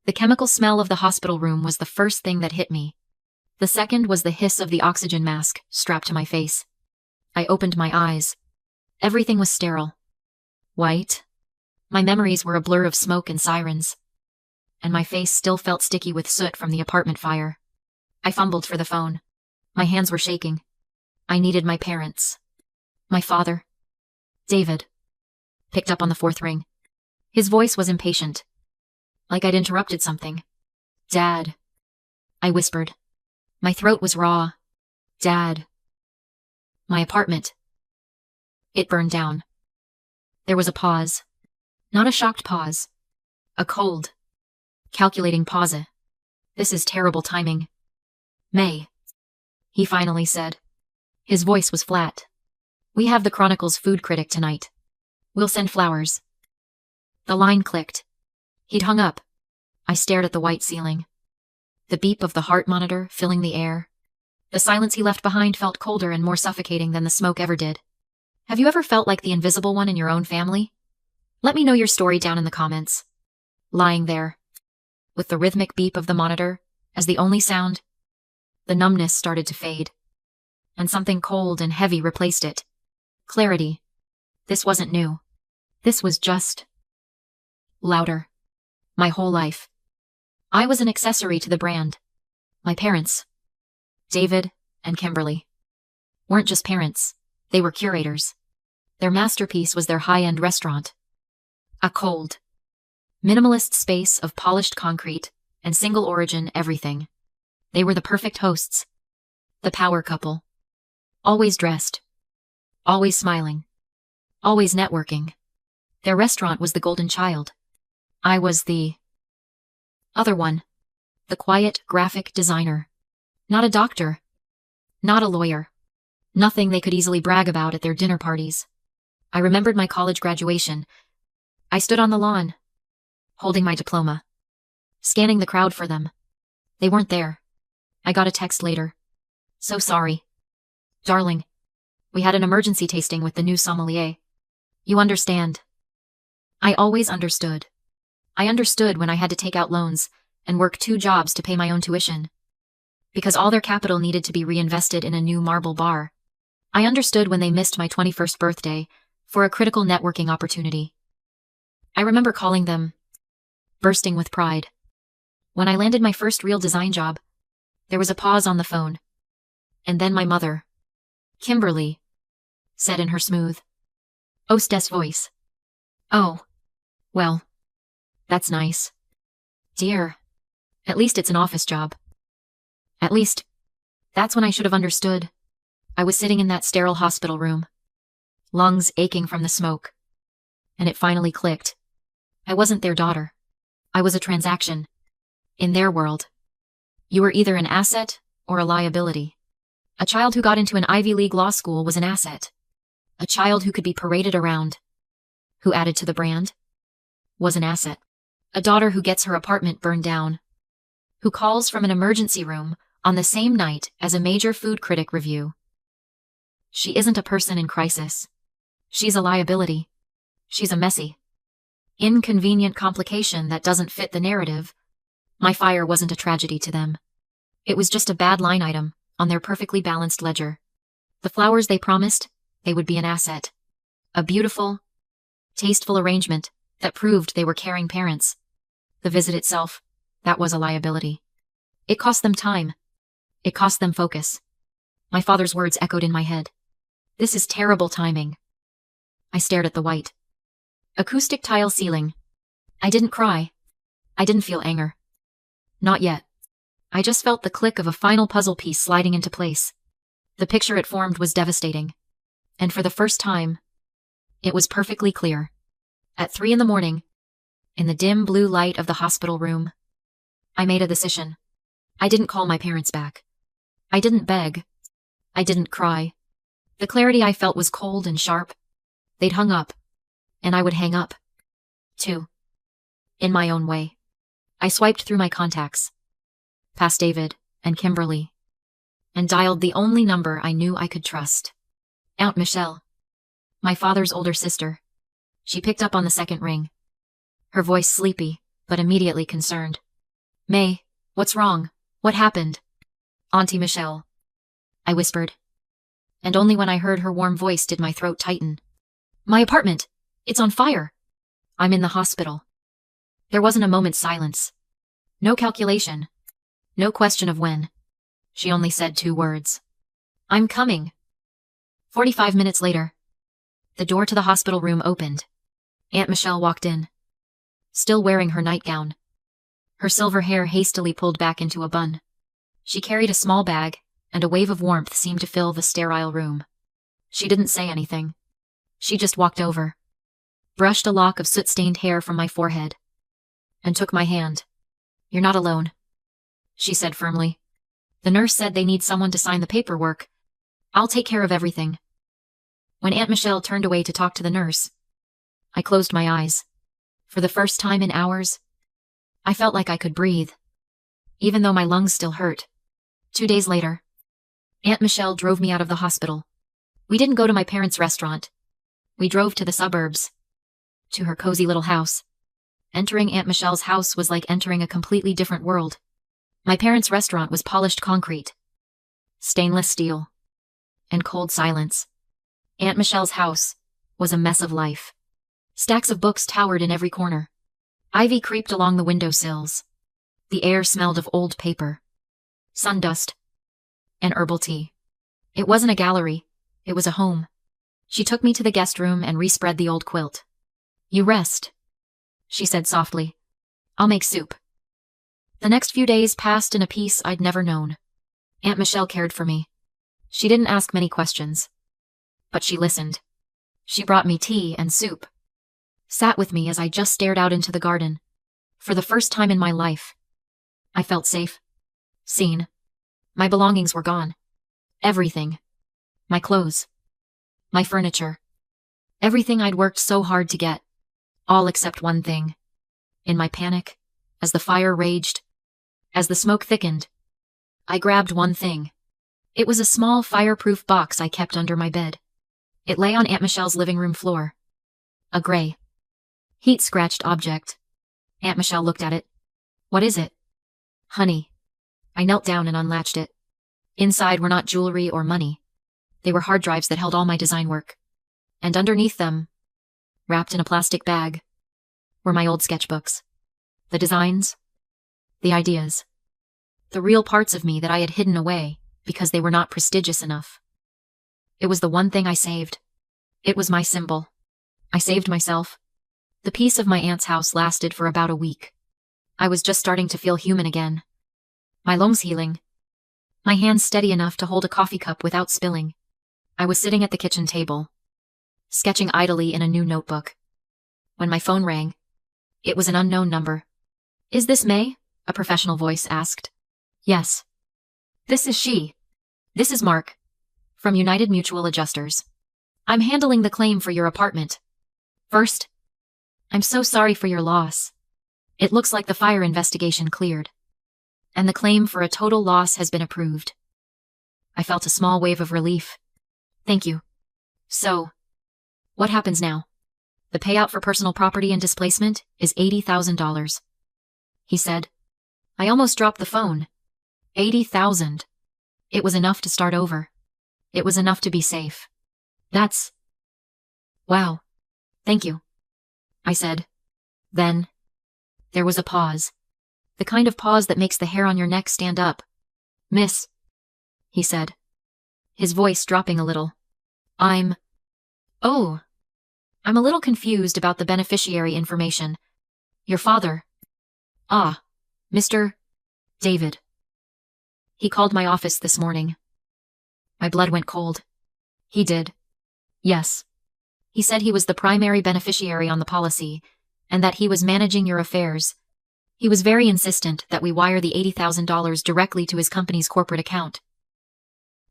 The chemical smell of the hospital room was the first thing that hit me. The second was the hiss of the oxygen mask strapped to my face. I opened my eyes. Everything was sterile. White. My memories were a blur of smoke and sirens. And my face still felt sticky with soot from the apartment fire. I fumbled for the phone. My hands were shaking. I needed my parents. My father. David. Picked up on the fourth ring. His voice was impatient. Like I'd interrupted something. Dad. I whispered. My throat was raw. Dad. My apartment. It burned down. There was a pause. Not a shocked pause. A cold, calculating pause. This is terrible timing. May. He finally said. His voice was flat. We have the Chronicle's food critic tonight. We'll send flowers. The line clicked. He'd hung up. I stared at the white ceiling. The beep of the heart monitor filling the air. The silence he left behind felt colder and more suffocating than the smoke ever did. Have you ever felt like the invisible one in your own family? Let me know your story down in the comments. Lying there, with the rhythmic beep of the monitor as the only sound, the numbness started to fade, and something cold and heavy replaced it. Clarity. This wasn't new. This was just louder. My whole life. I was an accessory to the brand. My parents, David and Kimberly, weren't just parents, they were curators. Their masterpiece was their high-end restaurant. A cold, minimalist space of polished concrete and single-origin everything. They were the perfect hosts. The power couple. Always dressed. Always smiling. Always networking. Their restaurant was the golden child. I was the other one. The quiet graphic designer. Not a doctor. Not a lawyer. Nothing they could easily brag about at their dinner parties. I remembered my college graduation. I stood on the lawn, holding my diploma, scanning the crowd for them. They weren't there. I got a text later. So sorry. Darling, we had an emergency tasting with the new sommelier. You understand. I always understood. I understood when I had to take out loans and work 2 jobs to pay my own tuition, because all their capital needed to be reinvested in a new marble bar. I understood when they missed my 21st birthday for a critical networking opportunity. I remember calling them, bursting with pride. When I landed my first real design job, there was a pause on the phone. And then my mother, Kimberly, said in her smooth, hostess voice, "Oh, well, that's nice. Dear, at least it's an office job." At least, that's when I should have understood. I was sitting in that sterile hospital room, lungs aching from the smoke. And it finally clicked. I wasn't their daughter. I was a transaction. In their world, you were either an asset or a liability. A child who got into an Ivy League law school was an asset. A child who could be paraded around, who added to the brand, was an asset. A daughter who gets her apartment burned down, who calls from an emergency room on the same night as a major food critic review. She isn't a person in crisis. She's a liability. She's a messy, inconvenient complication that doesn't fit the narrative. My fire wasn't a tragedy to them. It was just a bad line item on their perfectly balanced ledger. The flowers they promised, they would be an asset. A beautiful, tasteful arrangement that proved they were caring parents. The visit itself, that was a liability. It cost them time. It cost them focus. My father's words echoed in my head. This is terrible timing. I stared at the white, acoustic tile ceiling. I didn't cry. I didn't feel anger. Not yet. I just felt the click of a final puzzle piece sliding into place. The picture it formed was devastating. And for the first time, it was perfectly clear. At 3 a.m, in the dim blue light of the hospital room, I made a decision. I didn't call my parents back. I didn't beg. I didn't cry. The clarity I felt was cold and sharp. They'd hung up, and I would hang up, too. In my own way. I swiped through my contacts, past David and Kimberly, and dialed the only number I knew I could trust. Aunt Michelle, my father's older sister. She picked up on the second ring, her voice sleepy, but immediately concerned. May, what's wrong? What happened? Auntie Michelle, I whispered. And only when I heard her warm voice did my throat tighten. My apartment! It's on fire! I'm in the hospital. There wasn't a moment's silence. No calculation. No question of when. She only said 2 words. I'm coming. 45 minutes later, the door to the hospital room opened. Aunt Michelle walked in, still wearing her nightgown, her silver hair hastily pulled back into a bun. She carried a small bag, and a wave of warmth seemed to fill the sterile room. She didn't say anything. She just walked over, brushed a lock of soot-stained hair from my forehead, and took my hand. You're not alone, she said firmly. The nurse said they need someone to sign the paperwork. I'll take care of everything. When Aunt Michelle turned away to talk to the nurse, I closed my eyes. For the first time in hours, I felt like I could breathe, even though my lungs still hurt. 2 days later, Aunt Michelle drove me out of the hospital. We didn't go to my parents' restaurant. We drove to the suburbs, to her cozy little house. Entering Aunt Michelle's house was like entering a completely different world. My parents' restaurant was polished concrete, stainless steel, and cold silence. Aunt Michelle's house was a mess of life. Stacks of books towered in every corner. Ivy creeped along the windowsills. The air smelled of old paper, sundust, and herbal tea. It wasn't a gallery, it was a home. She took me to the guest room and respread the old quilt. You rest, she said softly. I'll make soup. The next few days passed in a peace I'd never known. Aunt Michelle cared for me. She didn't ask many questions, but she listened. She brought me tea and soup, sat with me as I just stared out into the garden. For the first time in my life, I felt safe, seen. My belongings were gone. Everything. My clothes. My furniture. Everything I'd worked so hard to get. All except one thing. In my panic, as the fire raged, as the smoke thickened, I grabbed one thing. It was a small fireproof box I kept under my bed. It lay on Aunt Michelle's living room floor. A gray, heat-scratched object. Aunt Michelle looked at it. What is it? Honey. I knelt down and unlatched it. Inside were not jewelry or money. They were hard drives that held all my design work. And underneath them, wrapped in a plastic bag, were my old sketchbooks. The designs, the ideas, the real parts of me that I had hidden away because they were not prestigious enough. It was the one thing I saved. It was my symbol. I saved myself. The peace of my aunt's house lasted for about a week. I was just starting to feel human again. My lungs healing. My hands steady enough to hold a coffee cup without spilling. I was sitting at the kitchen table, sketching idly in a new notebook, when my phone rang. It was an unknown number. Is this May? A professional voice asked. Yes. This is she. This is Mark, from United Mutual Adjusters. I'm handling the claim for your apartment. First, I'm so sorry for your loss. It looks like the fire investigation cleared, and the claim for a total loss has been approved. I felt a small wave of relief. Thank you. So, what happens now? The payout for personal property and displacement is $80,000. He said. I almost dropped the phone. 80,000. It was enough to start over. It was enough to be safe. That's... Wow. Thank you, I said. Then, there was a pause. The kind of pause that makes the hair on your neck stand up. Miss, he said, his voice dropping a little. Oh, I'm a little confused about the beneficiary information. Your father. Ah, Mr. David. He called my office this morning. My blood went cold. He did. Yes. He said he was the primary beneficiary on the policy, and that he was managing your affairs. He was very insistent that we wire the $80,000 directly to his company's corporate account.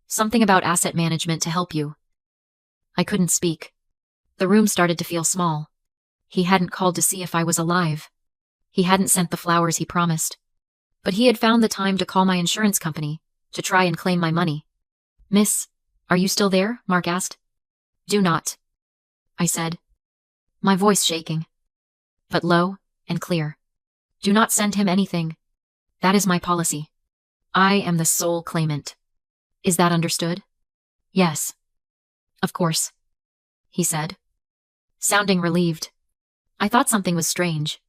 Something about asset management to help you. I couldn't speak. The room started to feel small. He hadn't called to see if I was alive. He hadn't sent the flowers he promised. But he had found the time to call my insurance company to try and claim my money. Miss, are you still there? Mark asked. Do not, I said, my voice shaking, but low and clear. Do not send him anything. That is my policy. I am the sole claimant. Is that understood? Yes. Of course, he said, sounding relieved. I thought something was strange.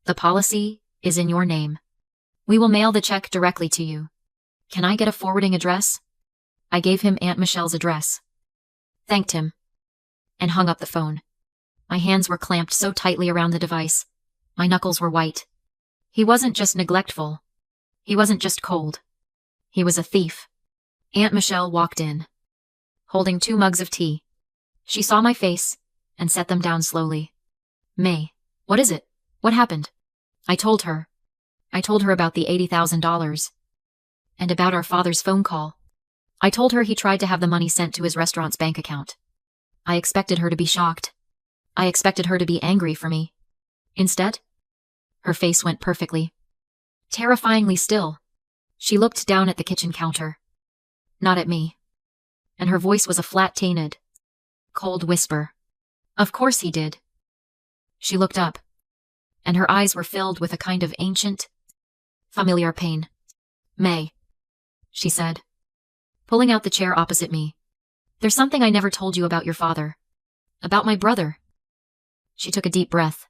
The policy is in your name. We will mail the check directly to you. Can I get a forwarding address? I gave him Aunt Michelle's address, thanked him, and hung up the phone. My hands were clamped so tightly around the device. My knuckles were white. He wasn't just neglectful. He wasn't just cold. He was a thief. Aunt Michelle walked in, holding 2 mugs of tea. She saw my face and set them down slowly. May, what is it? What happened? I told her. I told her about the $80,000 and about our father's phone call. I told her he tried to have the money sent to his restaurant's bank account. I expected her to be shocked. I expected her to be angry for me. Instead, her face went perfectly, terrifyingly still. She looked down at the kitchen counter, not at me, and her voice was a flat, tainted, cold whisper. Of course he did. She looked up, and her eyes were filled with a kind of ancient, familiar pain. May, she said, pulling out the chair opposite me. There's something I never told you about your father. About my brother. She took a deep breath.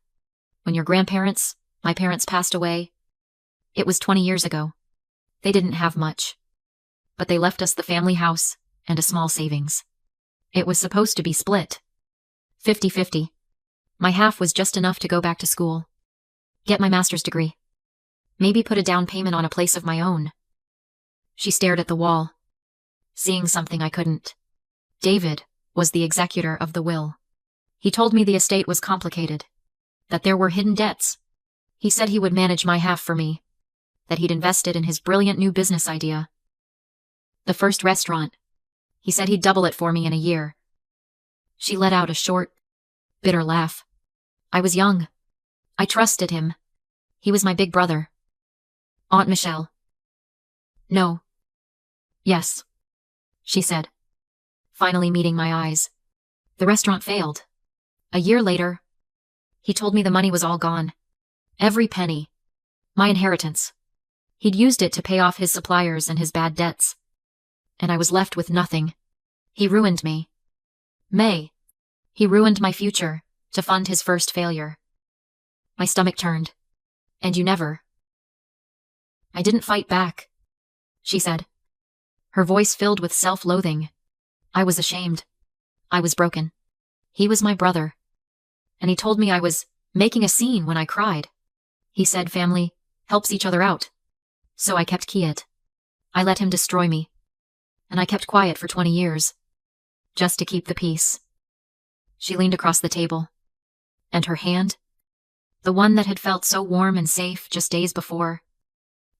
When your grandparents, my parents, passed away, it was 20 years ago. They didn't have much, but they left us the family house and a small savings. It was supposed to be split. 50-50. My half was just enough to go back to school, get my master's degree, maybe put a down payment on a place of my own. She stared at the wall, seeing something I couldn't. David was the executor of the will. He told me the estate was complicated, that there were hidden debts. He said he would manage my half for me, that he'd invested in his brilliant new business idea. The first restaurant. He said he'd double it for me in a year. She let out a short, bitter laugh. I was young. I trusted him. He was my big brother. Aunt Michelle. No. Yes, she said, finally meeting my eyes. The restaurant failed. A year later, he told me the money was all gone. Every penny. My inheritance. He'd used it to pay off his suppliers and his bad debts. And I was left with nothing. He ruined me. May. He ruined my future to fund his first failure. My stomach turned. And you never. I didn't fight back, she said, her voice filled with self-loathing. I was ashamed. I was broken. He was my brother. And he told me I was making a scene when I cried. He said family helps each other out. So I kept quiet. I let him destroy me. And I kept quiet for 20 years. Just to keep the peace. She leaned across the table. And her hand, the one that had felt so warm and safe just days before,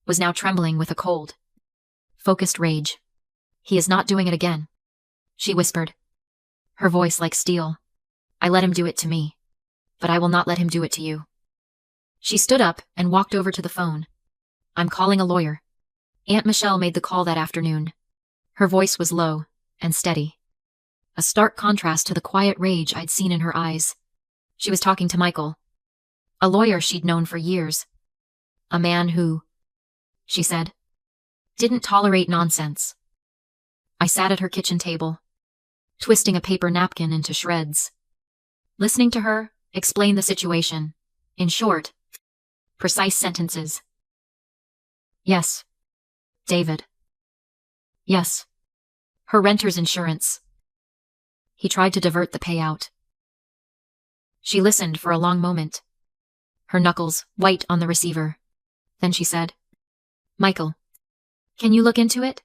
was now trembling with a cold, focused rage. He is not doing it again, she whispered, her voice like steel. I let him do it to me, but I will not let him do it to you. She stood up and walked over to the phone. I'm calling a lawyer. Aunt Michelle made the call that afternoon. Her voice was low and steady, a stark contrast to the quiet rage I'd seen in her eyes. She was talking to Michael, a lawyer she'd known for years. A man who, she said, didn't tolerate nonsense. I sat at her kitchen table, twisting a paper napkin into shreds, listening to her explain the situation, in short, precise sentences. Yes, David. Yes, her renter's insurance. He tried to divert the payout. She listened for a long moment, her knuckles white on the receiver. Then she said, Michael, can you look into it?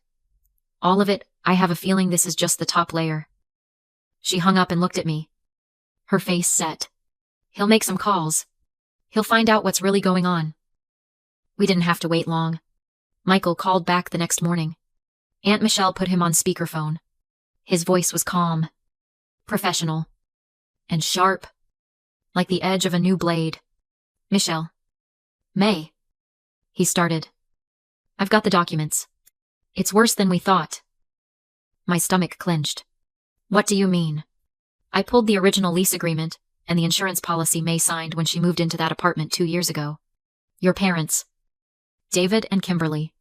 All of it. I have a feeling this is just the top layer. She hung up and looked at me, her face set. He'll make some calls. He'll find out what's really going on. We didn't have to wait long. Michael called back the next morning. Aunt Michelle put him on speakerphone. His voice was calm, professional, and sharp, like the edge of a new blade. Michelle. May. He started. I've got the documents. It's worse than we thought. My stomach clenched. What do you mean? I pulled the original lease agreement and the insurance policy May signed when she moved into that apartment 2 years ago. Your parents. David and Kimberly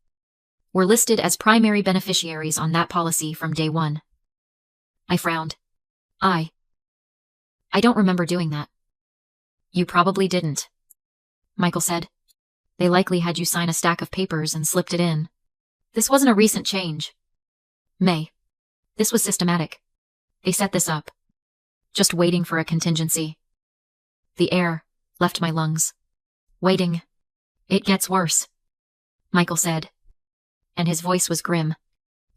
were listed as primary beneficiaries on that policy from day one. I frowned. I don't remember doing that. You probably didn't, Michael said. They likely had you sign a stack of papers and slipped it in. This wasn't a recent change. May. This was systematic. They set this up. Just waiting for a contingency. The air left my lungs. Waiting. It gets worse, Michael said. And his voice was grim.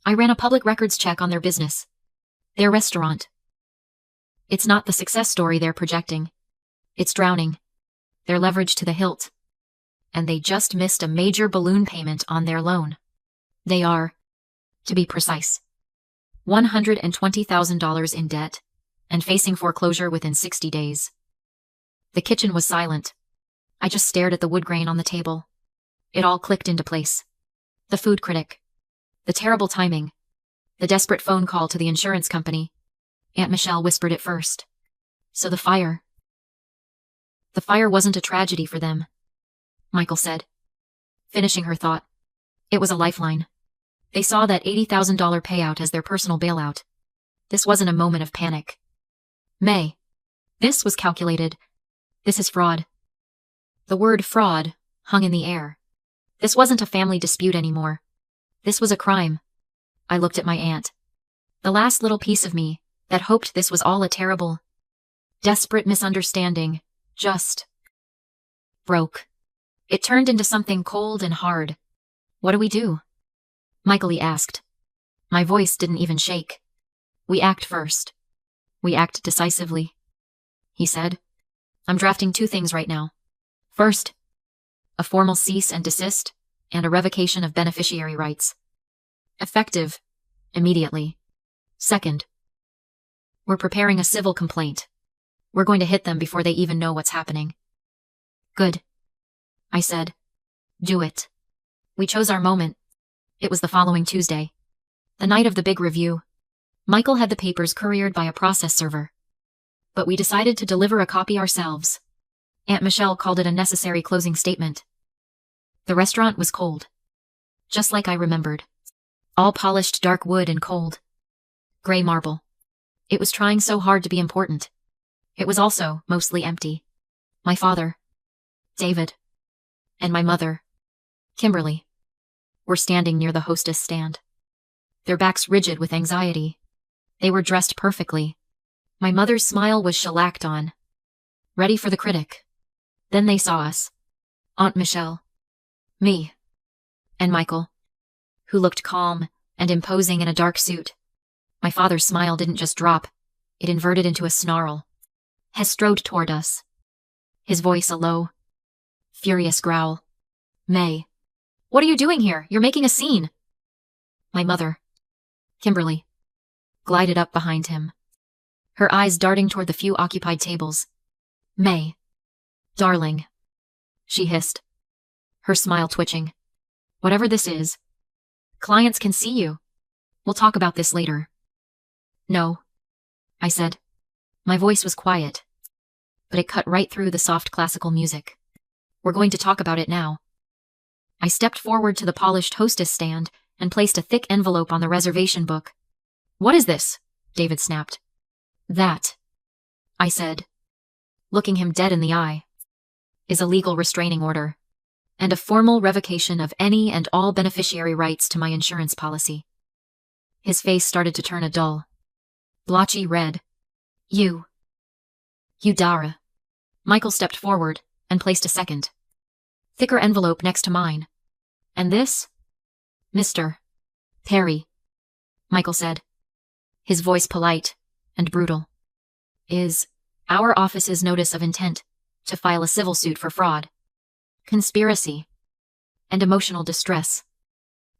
I ran a public records check on their business. Their restaurant. It's not the success story they're projecting. It's drowning. They're leveraged to the hilt. And they just missed a major balloon payment on their loan. They are, to be precise, $120,000 in debt and facing foreclosure within 60 days. The kitchen was silent. I just stared at the wood grain on the table. It all clicked into place. The food critic. The terrible timing. The desperate phone call to the insurance company. Aunt Michelle whispered it first. So the fire. The fire wasn't a tragedy for them, Michael said, finishing her thought. It was a lifeline. They saw that $80,000 payout as their personal bailout. This wasn't a moment of panic. May. This was calculated. This is fraud. The word fraud hung in the air. This wasn't a family dispute anymore. This was a crime. I looked at my aunt. The last little piece of me that hoped this was all a terrible, desperate misunderstanding just broke. It turned into something cold and hard. What do we do? Michael asked. My voice didn't even shake. We act first. We act decisively, he said. I'm drafting 2 things right now. First, a formal cease and desist and a revocation of beneficiary rights. Effective immediately. Second, we're preparing a civil complaint. We're going to hit them before they even know what's happening. Good, I said. Do it. We chose our moment. It was the following Tuesday, the night of the big review. Michael had the papers couriered by a process server. But we decided to deliver a copy ourselves. Aunt Michelle called it a necessary closing statement. The restaurant was cold. Just like I remembered. All polished dark wood and cold. Gray marble. It was trying so hard to be important. It was also mostly empty. My father, David, and my mother, Kimberly, were standing near the hostess stand. Their backs rigid with anxiety. They were dressed perfectly. My mother's smile was shellacked on. Ready for the critic. Then they saw us. Aunt Michelle, me, and Michael, who looked calm and imposing in a dark suit. My father's smile didn't just drop. It inverted into a snarl. He strode toward us. His voice a low, furious growl. May. What are you doing here? You're making a scene. My mother, Kimberly, glided up behind him, her eyes darting toward the few occupied tables. May. Darling, she hissed, her smile twitching. Whatever this is, clients can see you. We'll talk about this later. No, I said. My voice was quiet, but it cut right through the soft classical music. We're going to talk about it now. I stepped forward to the polished hostess stand and placed a thick envelope on the reservation book. What is this? David snapped. That, I said, looking him dead in the eye, is a legal restraining order and a formal revocation of any and all beneficiary rights to my insurance policy. His face started to turn a dull, blotchy red. You Dara. Michael stepped forward and placed a second, thicker envelope next to mine. And this? Mr. Perry, Michael said, his voice polite and brutal, is our office's notice of intent to file a civil suit for fraud, conspiracy, and emotional distress,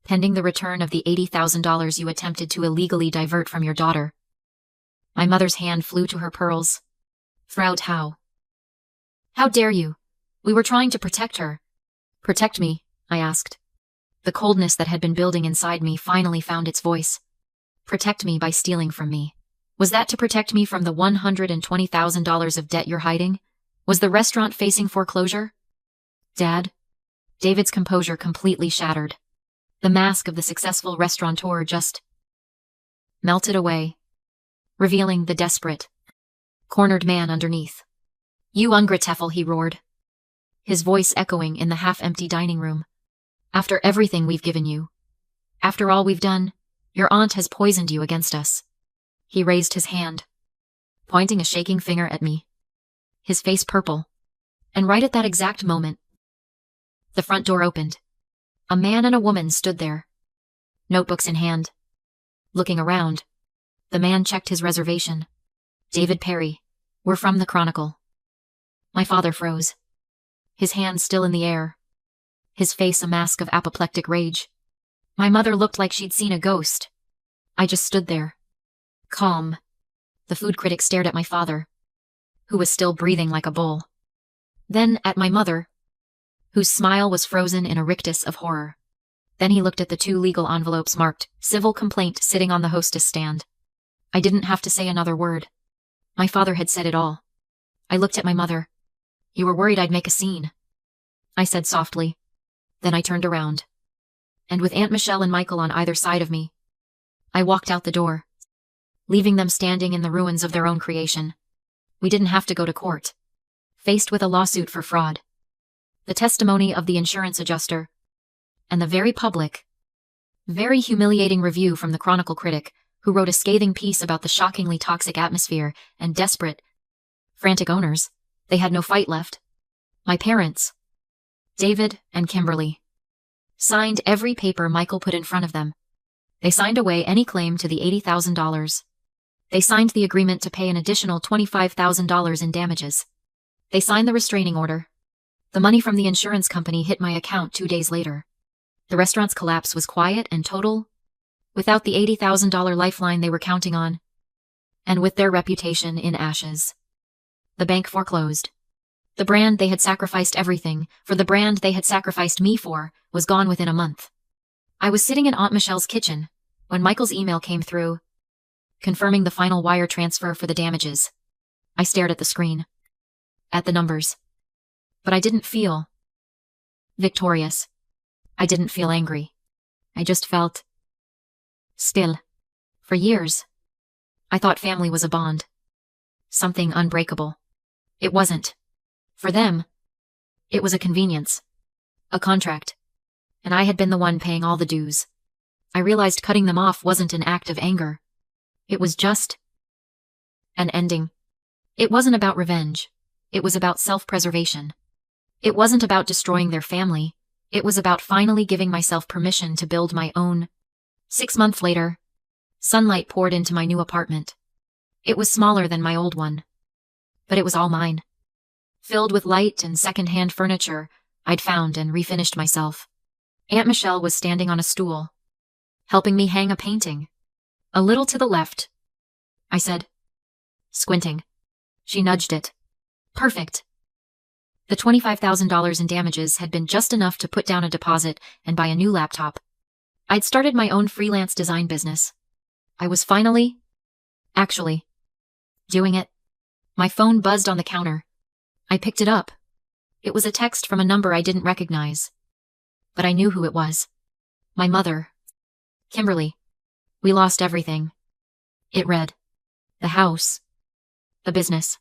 pending the return of the $80,000 you attempted to illegally divert from your daughter. My mother's hand flew to her pearls. Frau Tau. How dare you? We were trying to protect her. Protect me, I asked. The coldness that had been building inside me finally found its voice. Protect me by stealing from me. Was that to protect me from the $120,000 of debt you're hiding? Was the restaurant facing foreclosure? Dad, David's composure completely shattered. The mask of the successful restaurateur just melted away, revealing the desperate, cornered man underneath. "You ungrateful," he roared, his voice echoing in the half-empty dining room. "After everything we've given you, after all we've done, your aunt has poisoned you against us." He raised his hand, pointing a shaking finger at me, his face purple. And right at that exact moment, the front door opened. A man and a woman stood there, notebooks in hand. Looking around, the man checked his reservation. "David Perry, we're from the Chronicle." My father froze, his hands still in the air, his face a mask of apoplectic rage. My mother looked like she'd seen a ghost. I just stood there, calm. The food critic stared at my father, who was still breathing like a bull. Then at my mother, whose smile was frozen in a rictus of horror. Then he looked at the 2 legal envelopes marked "Civil Complaint" sitting on the hostess stand. I didn't have to say another word. My father had said it all. I looked at my mother. "You were worried I'd make a scene," I said softly. Then I turned around. And with Aunt Michelle and Michael on either side of me, I walked out the door, leaving them standing in the ruins of their own creation. We didn't have to go to court, faced with a lawsuit for fraud, the testimony of the insurance adjuster, and the very public, very humiliating review from the Chronicle critic, who wrote a scathing piece about the shockingly toxic atmosphere and desperate, frantic owners. They had no fight left. My parents, David and Kimberly, signed every paper Michael put in front of them. They signed away any claim to the $80,000. They signed the agreement to pay an additional $25,000 in damages. They signed the restraining order. The money from the insurance company hit my account 2 days later. The restaurant's collapse was quiet and total, without the $80,000 lifeline they were counting on, and with their reputation in ashes. The bank foreclosed. The brand they had sacrificed everything, for the brand they had sacrificed me for, was gone within a month. I was sitting in Aunt Michelle's kitchen when Michael's email came through, confirming the final wire transfer for the damages. I stared at the screen, at the numbers. But I didn't feel victorious. I didn't feel angry. I just felt still. For years, I thought family was a bond, something unbreakable. It wasn't. For them, it was a convenience, a contract, and I had been the one paying all the dues. I realized cutting them off wasn't an act of anger. It was just an ending. It wasn't about revenge. It was about self-preservation. It wasn't about destroying their family. It was about finally giving myself permission to build my own. 6 months later, sunlight poured into my new apartment. It was smaller than my old one, but it was all mine. Filled with light and second-hand furniture I'd found and refinished myself. Aunt Michelle was standing on a stool, helping me hang a painting. "A little to the left," I said, squinting. She nudged it. "Perfect." The $25,000 in damages had been just enough to put down a deposit and buy a new laptop. I'd started my own freelance design business. I was finally, actually, doing it. My phone buzzed on the counter. I picked it up. It was a text from a number I didn't recognize, but I knew who it was. My mother, Kimberly. "We lost everything." It read, "The house, the business.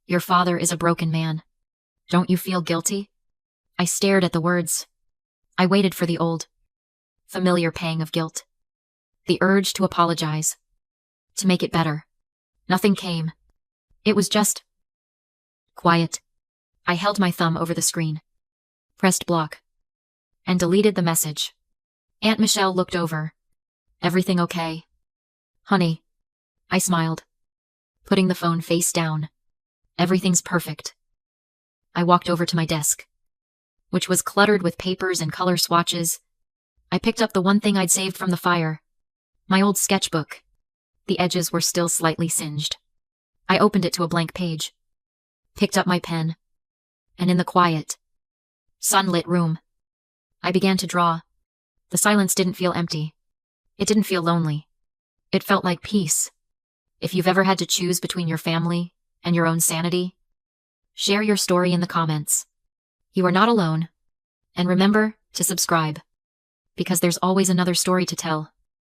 Your father is a broken man. Don't you feel guilty?" I stared at the words. I waited for the old, familiar pang of guilt. The urge to apologize, to make it better. Nothing came. It was just quiet. I held my thumb over the screen, pressed block, and deleted the message. Aunt Michelle looked over. "Everything okay, honey?" I smiled, putting the phone face down. "Everything's perfect." I walked over to my desk, which was cluttered with papers and color swatches. I picked up the one thing I'd saved from the fire, my old sketchbook. The edges were still slightly singed. I opened it to a blank page, picked up my pen, and in the quiet, sunlit room, I began to draw. The silence didn't feel empty. It didn't feel lonely. It felt like peace. If you've ever had to choose between your family and your own sanity, share your story in the comments. You are not alone. And remember to subscribe, because there's always another story to tell.